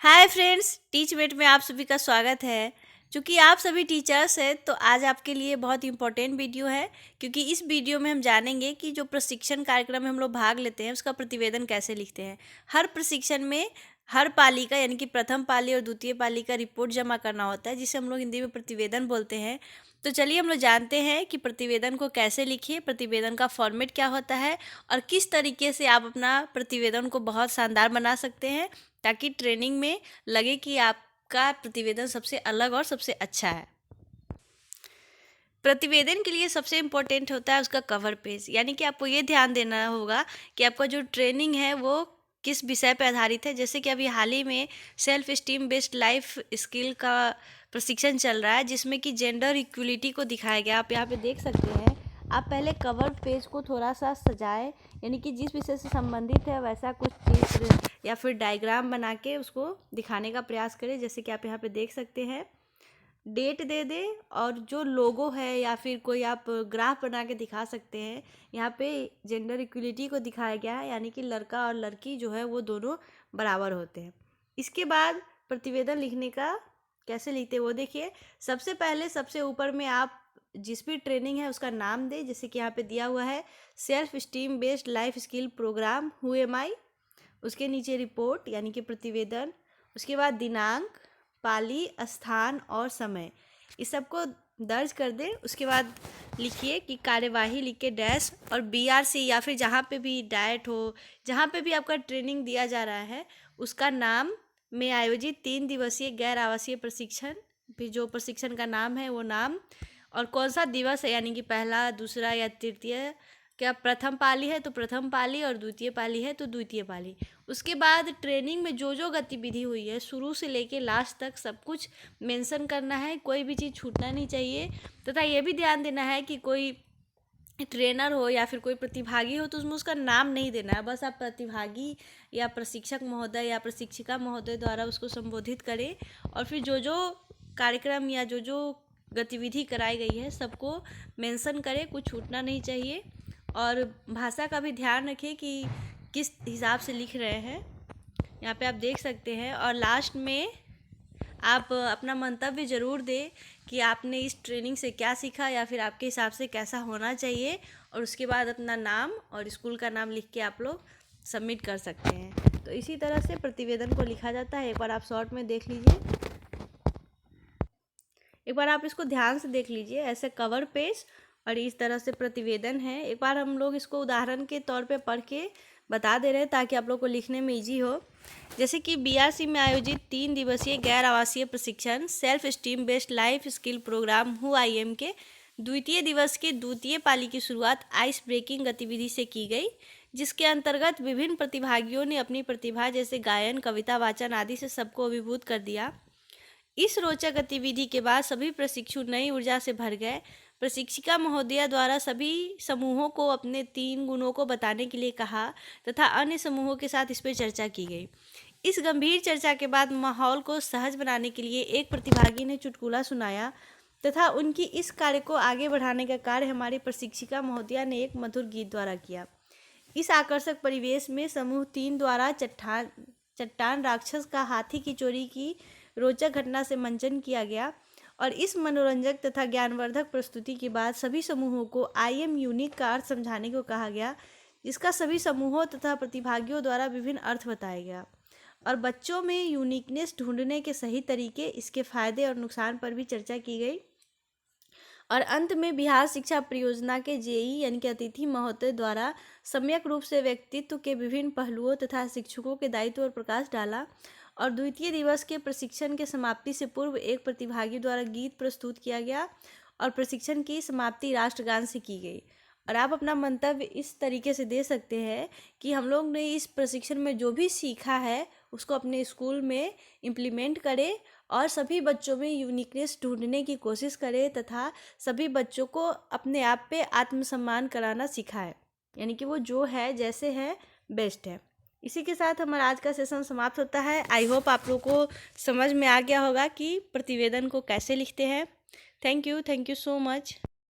Hi friends, टीचमेट में आप सभी का स्वागत है। क्योंकि आप सभी टीचर्स हैं तो आज आपके लिए बहुत इंपॉर्टेंट वीडियो है। क्योंकि इस वीडियो में हम जानेंगे कि जो प्रशिक्षण कार्यक्रम में हम लोग भाग लेते हैं उसका प्रतिवेदन कैसे लिखते हैं। हर प्रशिक्षण में हर पाली का यानी कि प्रथम पाली और द्वितीय पाली का रिपोर्ट जमा करना होता है, जिसे हम लोग हिंदी में प्रतिवेदन बोलते हैं। तो चलिए हम लोग जानते हैं कि प्रतिवेदन को कैसे लिखिए, प्रतिवेदन का फॉर्मेट क्या होता है और किस तरीके से आप अपना प्रतिवेदन को बहुत शानदार बना सकते हैं, ताकि ट्रेनिंग में लगे कि आपका प्रतिवेदन सबसे अलग और सबसे अच्छा है। प्रतिवेदन के लिए सबसे इम्पोर्टेंट होता है उसका कवर पेज, यानी कि आपको ये ध्यान देना होगा कि आपका जो ट्रेनिंग है वो किस विषय पर आधारित है। जैसे कि अभी हाल ही में self esteem based life skill का प्रशिक्षण चल रहा है, जिसमें कि जेंडर इक्वलिटी को दिखाया गया। आप यहाँ पे देख सकते हैं। आप पहले कवर पेज को थोड़ा सा सजाएं, यानी कि जिस विषय से संबंधित है वैसा कुछ चित्र या फिर डायग्राम बना के उसको दिखाने का प्रयास करें। जैसे कि आप यहाँ पे देख सकते हैं, डेट दे दें और जो लोगो है या फिर कोई आप ग्राफ बना के दिखा सकते हैं। यहाँ पे जेंडर इक्वलिटी को दिखाया गया है, यानी कि लड़का और लड़की जो है वो दोनों बराबर होते हैं। इसके बाद प्रतिवेदन लिखने का कैसे लिखते हैं वो देखिए। सबसे पहले सबसे ऊपर में आप जिस भी ट्रेनिंग है उसका नाम दें। जैसे कि यहाँ पे दिया हुआ है self esteem based life skill program who am I. उसके नीचे रिपोर्ट यानी कि प्रतिवेदन। उसके बाद दिनांक, पाली, स्थान और समय, इस सबको दर्ज कर दें। उसके बाद लिखिए कि कार्यवाही लिख के डैश और BRC या फिर जहाँ पे भी डाइट हो, जहाँ पे भी आपका ट्रेनिंग दिया जा रहा है उसका नाम में आयोजित 3 दिवसीय गैर आवासीय प्रशिक्षण, फिर जो प्रशिक्षण का नाम है वो नाम और कौन सा दिवस है, यानी कि पहला, दूसरा या तृतीय। क्या प्रथम पाली है तो प्रथम पाली और द्वितीय पाली है तो द्वितीय पाली। उसके बाद ट्रेनिंग में जो जो गतिविधि हुई है शुरू से लेके लास्ट तक सब कुछ मेंशन करना है। कोई भी चीज़ छूटना नहीं चाहिए। तथा ये भी ध्यान देना है कि कोई ट्रेनर हो या फिर कोई प्रतिभागी हो तो उसमें उसका नाम नहीं देना है। बस आप प्रतिभागी या प्रशिक्षक महोदय या प्रशिक्षिका महोदय द्वारा उसको संबोधित करें। और फिर जो जो कार्यक्रम या जो जो गतिविधि कराई गई है सबको मेंशन करें, कुछ छूटना नहीं चाहिए। और भाषा का भी ध्यान रखें कि किस हिसाब से लिख रहे हैं। यहाँ पे आप देख सकते हैं। और लास्ट में आप अपना मंतव्य ज़रूर दें कि आपने इस ट्रेनिंग से क्या सीखा या फिर आपके हिसाब से कैसा होना चाहिए। और उसके बाद अपना नाम और स्कूल का नाम लिख के आप लोग सबमिट कर सकते हैं। तो इसी तरह से प्रतिवेदन को लिखा जाता है। एक बार आप शॉर्ट में देख लीजिए, एक बार आप इसको ध्यान से देख लीजिए। ऐसे कवर पेज और इस तरह से प्रतिवेदन है। एक बार हम लोग इसको उदाहरण के तौर पे पढ़ के बता दे रहे हैं ताकि आप लोग को लिखने में इजी हो। जैसे कि BRC में आयोजित 3 दिवसीय गैर आवासीय प्रशिक्षण self esteem based life skill program हु IM के द्वितीय दिवस के द्वितीय पाली की शुरुआत आइस ब्रेकिंग गतिविधि से की गई, जिसके अंतर्गत विभिन्न प्रतिभागियों ने अपनी प्रतिभा जैसे गायन, कविता वाचन आदि से सबको अभिभूत कर दिया। इस रोचक गतिविधि के बाद सभी प्रशिक्षु नई ऊर्जा से भर गए। प्रशिक्षिका महोदया द्वारा सभी समूहों को अपने 3 गुणों को बताने के लिए कहा तथा अन्य समूहों के साथ इस पर चर्चा की गई। इस गंभीर चर्चा के बाद माहौल को सहज बनाने के लिए एक प्रतिभागी ने चुटकुला सुनाया तथा उनकी इस कार्य को आगे बढ़ाने का कार्य हमारी प्रशिक्षिका महोदया ने एक मधुर गीत द्वारा किया। इस आकर्षक परिवेश में समूह 3 द्वारा चट्टान राक्षस का हाथी की चोरी की रोचक घटना से मंचन किया गया। और इस मनोरंजक तथा ज्ञानवर्धक प्रस्तुति के बाद सभी समूहों को IM यूनिक का अर्थ समझाने को कहा गया, जिसका सभी समूहों तथा प्रतिभागियों द्वारा विभिन्न अर्थ बताया गया। और बच्चों में यूनिकनेस ढूंढने के सही तरीके, इसके फायदे और नुकसान पर भी चर्चा की गई। और अंत में बिहार शिक्षा परियोजना के JE यानी कि अतिथि महोदय द्वारा सम्यक रूप से व्यक्तित्व के विभिन्न पहलुओं तथा शिक्षकों के दायित्व पर प्रकाश डाला। और द्वितीय दिवस के प्रशिक्षण के समाप्ति से पूर्व एक प्रतिभागी द्वारा गीत प्रस्तुत किया गया और प्रशिक्षण की समाप्ति राष्ट्रगान से की गई। और आप अपना मंतव्य इस तरीके से दे सकते हैं कि हम लोग ने इस प्रशिक्षण में जो भी सीखा है उसको अपने स्कूल में इम्प्लीमेंट करें और सभी बच्चों में यूनिकनेस ढूंढने की कोशिश करें तथा सभी बच्चों को अपने आप पे आत्मसम्मान कराना सिखाएं, यानी कि वो जो है जैसे है बेस्ट है। इसी के साथ हमारा आज का सेशन समाप्त होता है। आई होप आप लोगों को समझ में आ गया होगा कि प्रतिवेदन को कैसे लिखते हैं। Thank you so much.